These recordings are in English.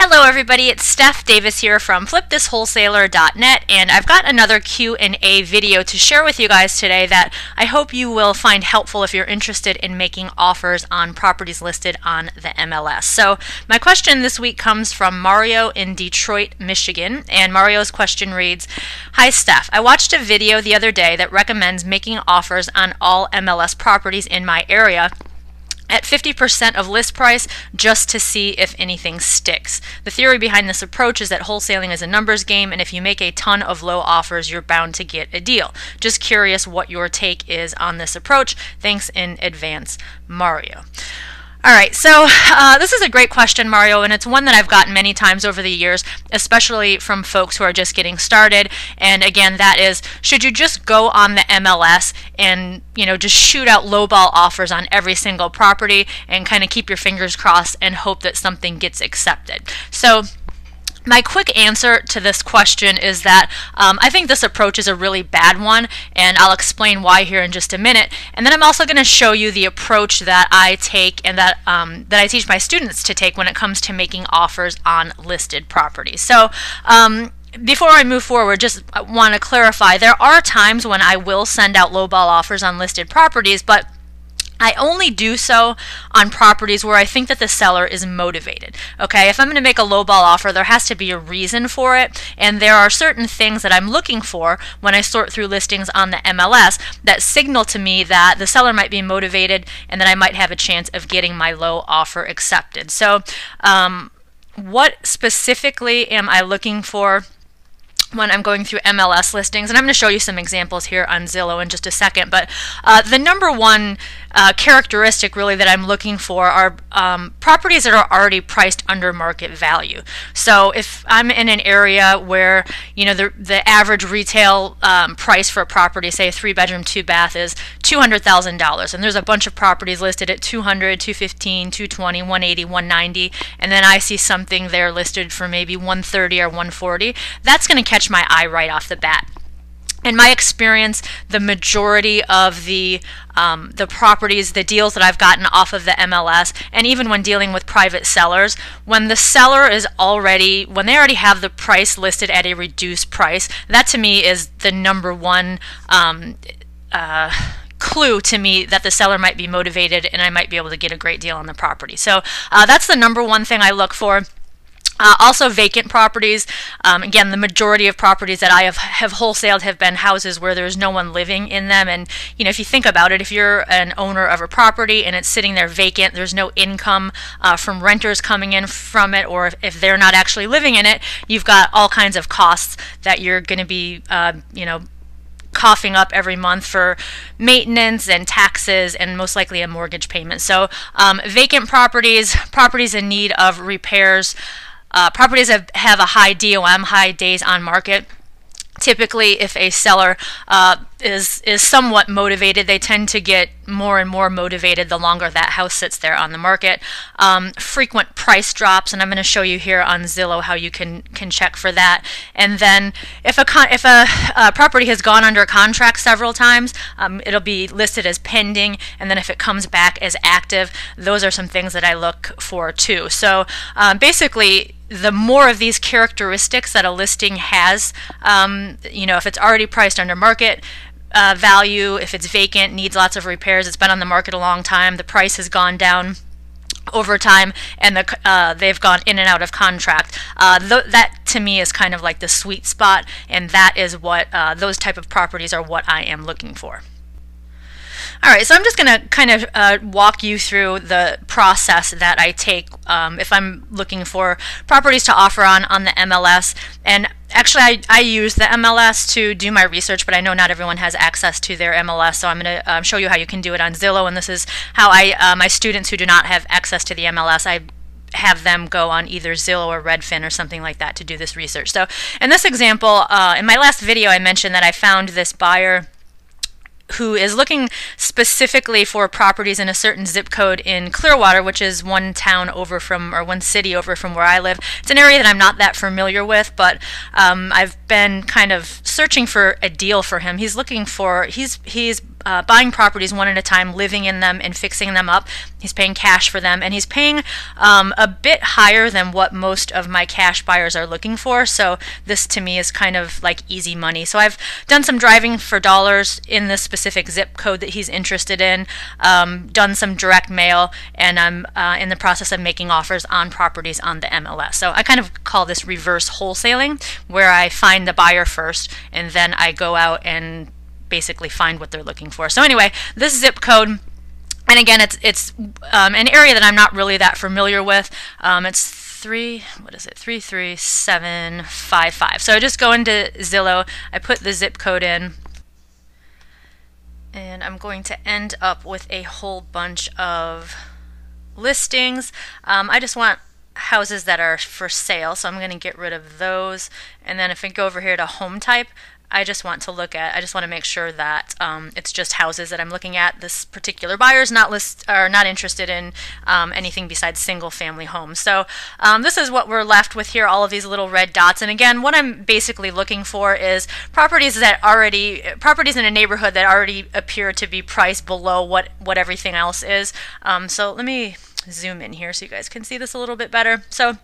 Hello everybody, it's Steph Davis here from flipthiswholesaler.net, and I've got another Q&A video to share with you guys today that I hope you will find helpful if you're interested in making offers on properties listed on the MLS. So my question this week comes from Mario in Detroit, Michigan, and Mario's question reads, "Hi Steph, I watched a video the other day that recommends making offers on all MLS properties in my area at 50% of list price just to see if anything sticks. The theory behind this approach is that wholesaling is a numbers game, and if you make a ton of low offers, you're bound to get a deal. Just curious what your take is on this approach. Thanks in advance, Mario." All right, so this is a great question, Mario, and it's one that I've gotten many times over the years, especially from folks who are just getting started. And again, that is, should you just go on the MLS and, just shoot out lowball offers on every single property and kind of keep your fingers crossed and hope that something gets accepted? So my quick answer to this question is that I think this approach is a really bad one, and I'll explain why here in just a minute. And then I'm also going to show you the approach that I take and that I teach my students to take when it comes to making offers on listed properties. So before I move forward, just want to clarify, there are times when I will send out lowball offers on listed properties, but I only do so on properties where I think that the seller is motivated. Okay, if I'm going to make a lowball offer, there has to be a reason for it, and there are certain things that I'm looking for when I sort through listings on the MLS that signal to me that the seller might be motivated and that I might have a chance of getting my low offer accepted. So what specifically am I looking for when I'm going through MLS listings? And I'm going to show you some examples here on Zillow in just a second, but the number one characteristic really that I'm looking for are properties that are already priced under market value. So if I'm in an area where the average retail price for a property, say a 3-bedroom 2-bath, is $200,000, and there's a bunch of properties listed at $200, $215, $220, $180, $190, and then I see something there listed for maybe $130 or $140, that's going to catch my eye right off the bat. In my experience, the majority of the properties, the deals that I've gotten off of the MLS, and even when dealing with private sellers, when the seller is when they already have the price listed at a reduced price, that to me is the number one clue to me that the seller might be motivated and I might be able to get a great deal on the property. So that's the number one thing I look for. Also vacant properties. Again, the majority of properties that I have wholesaled have been houses where there's no one living in them. And if you think about it, if you're an owner of a property and it's sitting there vacant, there's no income from renters coming in from it, or if they're not actually living in it, you've got all kinds of costs that you're going to be coughing up every month for maintenance and taxes and most likely a mortgage payment. So vacant properties, properties in need of repairs, properties that have a high DOM, high days on market. Typically, if a seller is somewhat motivated, they tend to get more and more motivated the longer that house sits there on the market. Frequent price drops, and I'm going to show you here on Zillow how you can check for that. And then if a property has gone under contract several times, it'll be listed as pending, and then if it comes back as active, those are some things that I look for too. So basically, the more of these characteristics that a listing has, if it's already priced under market value, if it's vacant, needs lots of repairs, it's been on the market a long time, the price has gone down over time, and they've gone in and out of contract, that to me is kind of like the sweet spot, and that is what those type of properties are what I am looking for. All right, so I'm just going to kind of walk you through the process that I take if I'm looking for properties to offer on the MLS. And actually, I use the MLS to do my research, but I know not everyone has access to their MLS, so I'm going to show you how you can do it on Zillow. And this is how my students who do not have access to the MLS, I have them go on either Zillow or Redfin or something like that to do this research. So in this example, in my last video, I mentioned that I found this buyer who is looking specifically for properties in a certain zip code in Clearwater, which is one city over from where I live. It's an area that I'm not that familiar with, but I've been kind of searching for a deal for him. He's buying properties one at a time, living in them and fixing them up. He's paying cash for them, and he's paying a bit higher than what most of my cash buyers are looking for. So this to me is kind of like easy money. So I've done some driving for dollars in this specific zip code that he's interested in, done some direct mail, and I'm in the process of making offers on properties on the MLS. So I kind of call this reverse wholesaling, where I find the buyer first and then I go out and basically find what they're looking for. So anyway, this zip code, and again, it's an area that I'm not really that familiar with. It's 33755. So I just go into Zillow, I put the zip code in, and I'm going to end up with a whole bunch of listings. I just want houses that are for sale, so I'm going to get rid of those. And then if I go over here to home type, I just want to make sure that it's just houses that I'm looking at. This particular buyer is not interested in anything besides single family homes. So this is what we're left with here, all of these little red dots. And again, what I'm basically looking for is properties in a neighborhood that already appear to be priced below what everything else is. So let me zoom in here so you guys can see this a little bit better. So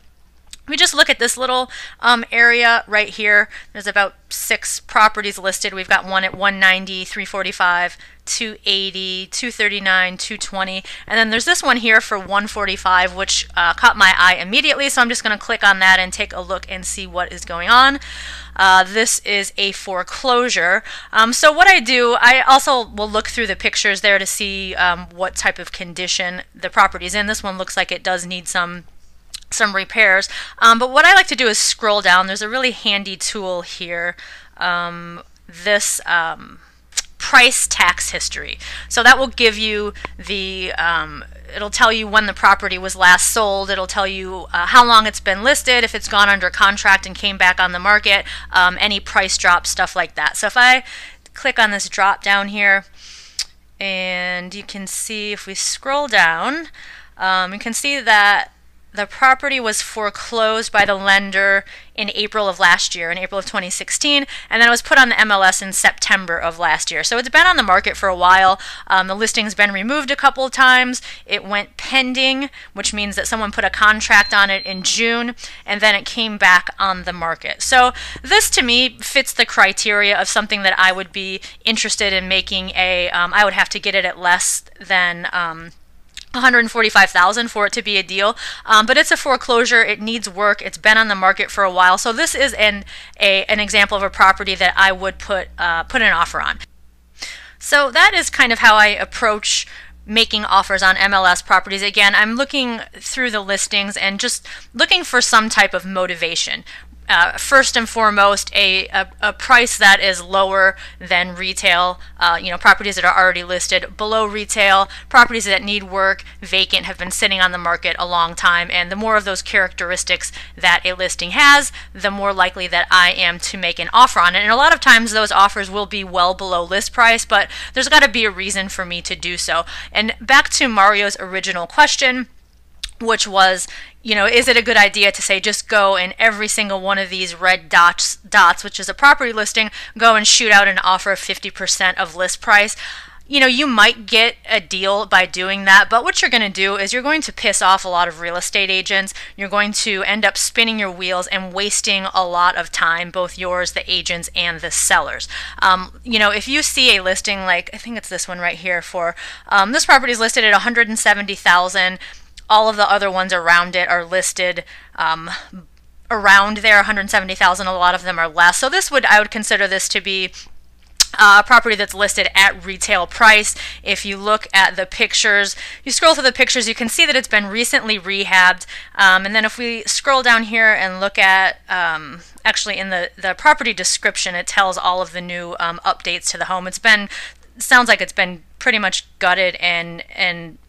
we just look at this little area right here. There's about 6 properties listed. We've got one at 190, 345, 280, 239, 220, and then there's this one here for 145, which caught my eye immediately. So I'm just going to click on that and take a look and see what is going on. This is a foreclosure. So what I do, I also will look through the pictures there to see what type of condition the property is in. This one looks like it does need some repairs, but what I like to do is scroll down. There's a really handy tool here, this price tax history. So that will give you the it'll tell you when the property was last sold. It'll tell you how long it's been listed, if it's gone under contract and came back on the market, any price drop, stuff like that. So if I click on this drop down here, and you can see if we scroll down, you can see that the property was foreclosed by the lender in April of last year, in April of 2016, and then it was put on the MLS in September of last year. So it's been on the market for a while. The listing's been removed a couple of times. It went pending, which means that someone put a contract on it in June, and then it came back on the market. So this, to me, fits the criteria of something that I would be interested in making I would have to get it at less than $145,000 for it to be a deal, but it's a foreclosure. It needs work. It's been on the market for a while, so this is an example of a property that I would put an offer on. So that is kind of how I approach making offers on MLS properties. Again, I'm looking through the listings and just looking for some type of motivation. First and foremost, a price that is lower than retail, properties that are already listed, below retail, properties that need work, vacant, have been sitting on the market a long time, and the more of those characteristics that a listing has, the more likely that I am to make an offer on it. And a lot of times those offers will be well below list price, but there's got to be a reason for me to do so. And back to Mario's original question, which was, is it a good idea to say just go in every single one of these red dots, which is a property listing, go and shoot out an offer of 50% of list price? You might get a deal by doing that, but what you're going to do is you're going to piss off a lot of real estate agents. You're going to end up spinning your wheels and wasting a lot of time, both yours, the agents, and the sellers. If you see a listing like, I think it's this one right here for, this property is listed at $170,000. All of the other ones around it are listed around there, 170,000. A lot of them are less. So I would consider this to be a property that's listed at retail price. If you look at the pictures, you scroll through the pictures, you can see that it's been recently rehabbed. And then if we scroll down here and look at, actually in the property description, it tells all of the new updates to the home. Sounds like it's been pretty much gutted and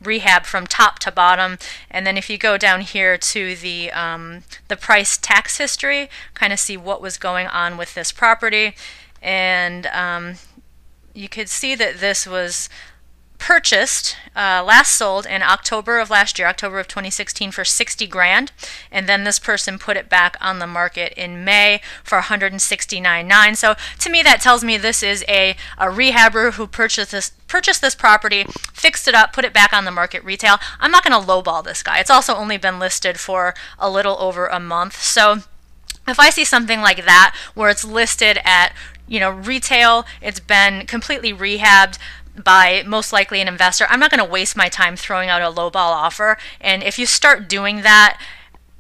rehabbed from top to bottom. And then if you go down here to the price tax history, kind of see what was going on with this property, and you could see that this was purchased, last sold in October of last year, October of 2016, for 60 grand, and then this person put it back on the market in May for 169.9. So to me, that tells me this is a rehabber who purchased this property, fixed it up, put it back on the market retail. I'm not going to lowball this guy. It's also only been listed for a little over a month. So if I see something like that where it's listed at, retail, it's been completely rehabbed by most likely an investor, I'm not going to waste my time throwing out a lowball offer. And if you start doing that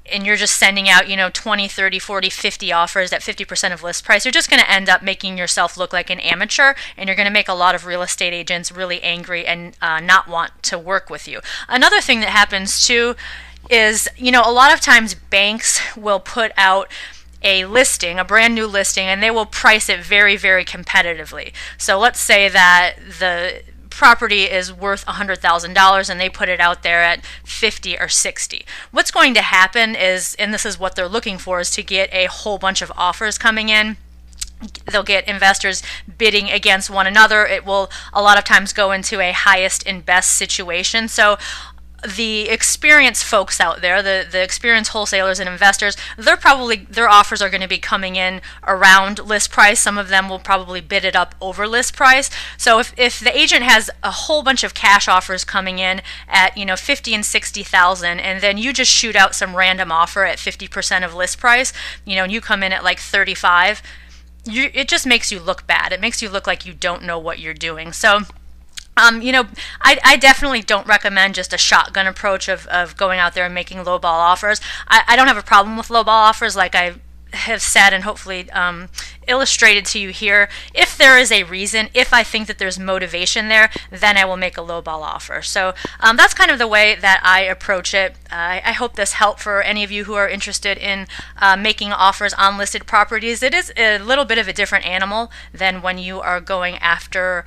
and you're just sending out, 20, 30, 40, 50 offers at 50% of list price, you're just going to end up making yourself look like an amateur, and you're going to make a lot of real estate agents really angry and not want to work with you. Another thing that happens too is, a lot of times banks will put out a listing, a brand new listing, and they will price it very, very competitively. So let's say that the property is worth $100,000 and they put it out there at 50 or 60. What's going to happen is, and this is what they're looking for, is to get a whole bunch of offers coming in. They'll get investors bidding against one another. It will a lot of times go into a highest and best situation. So the experienced folks out there, the experienced wholesalers and investors, their offers are going to be coming in around list price. Some of them will probably bid it up over list price. So if the agent has a whole bunch of cash offers coming in at 50 and 60,000, and then you just shoot out some random offer at 50% of list price, and you come in at like 35, it just makes you look bad. It makes you look like you don't know what you're doing. So I definitely don't recommend just a shotgun approach of going out there and making lowball offers. I don't have a problem with lowball offers, like I have said and hopefully illustrated to you here. If there is a reason, if I think that there's motivation there, then I will make a lowball offer. So that's kind of the way that I approach it. I hope this helped for any of you who are interested in making offers on listed properties. It is a little bit of a different animal than when you are going after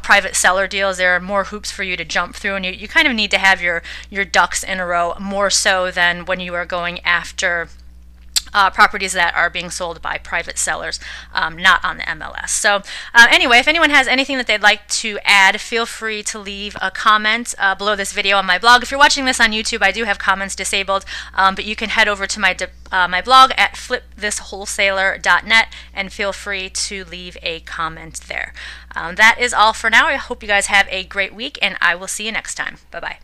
private seller deals. There are more hoops for you to jump through, and you kind of need to have your ducks in a row, more so than when you are going after properties that are being sold by private sellers, not on the MLS. So anyway, if anyone has anything that they'd like to add, feel free to leave a comment below this video on my blog. If you're watching this on YouTube, I do have comments disabled, but you can head over to my blog at flipthiswholesaler.net and feel free to leave a comment there. That is all for now. I hope you guys have a great week, and I will see you next time. Bye-bye.